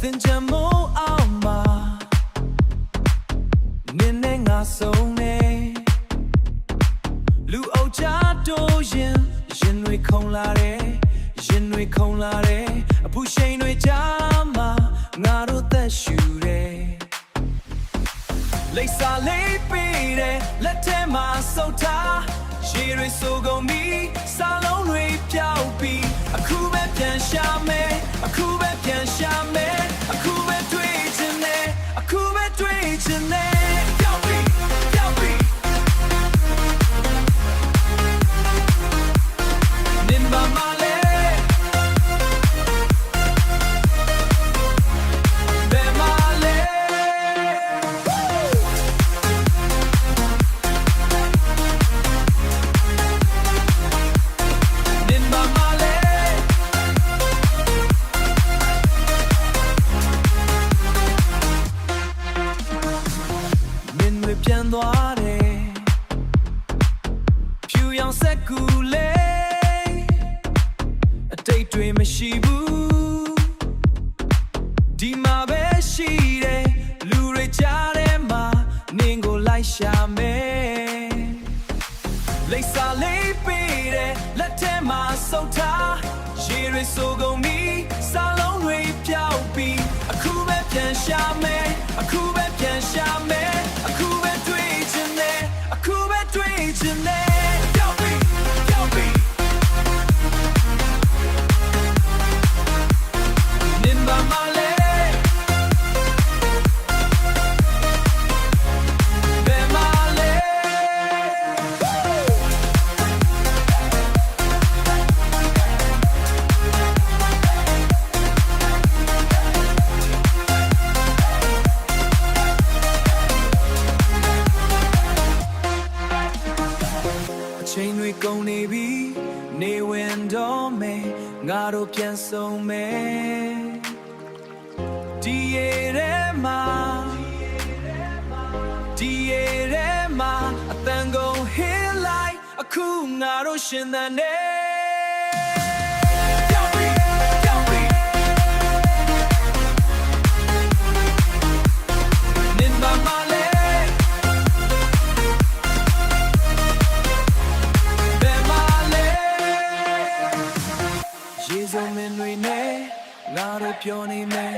thing jamo ama Nene nga song ne Lu au cha do yin nui khong la de Yin nui khong la de Apu shin nui cha ma Nga ro that shu de Lay sa lay pi de Let them ma so ta She re so go me Sa long nui pyao pi Aku be pian sha me Aku be pian sha me Aku be tui chin ne Aku be tui chin ne Pyao pi Pyao pi Nin ba ma le Be ma le Nin ba ma le Min we pianသွားတယ်ဖြူရောင်စက်ကူလေအတိတ်တွေမရှိဘူးဒီမှာပဲရှိတယ်လူတွေကြားထဲမှာနင်းကိုလိုက်ရှာမယ်လိပ်စာလေးပေးတယ်လက်ထဲမှာစုပ်ထားရေတွေဆိုကုန်ပြီးစာလုံးတွေပြောက်ပြီးအခုပဲပြန်ရှာမယ်အခုပဲပြန်ရှာမယ်အခုပဲတွေ့ချင်တယ်အခုပဲတွေ့ချင်တယ်ပြောက်ပြီးပြောက်ပြီးနင်ဘာမလဲဘယ်မှာလဲချိန်တွေကုန်နေပြီနေဝင်တော့မယ်ငါတို့ပြန်ဆုံးမယ်ဒီရေထဲမှာအတန်ကုန်ဟင်းလိုက်အခုငါတို့ရှင်သန်နေရေစုံမင်းတွေနဲ့ငါတို့ပြောနေမယ်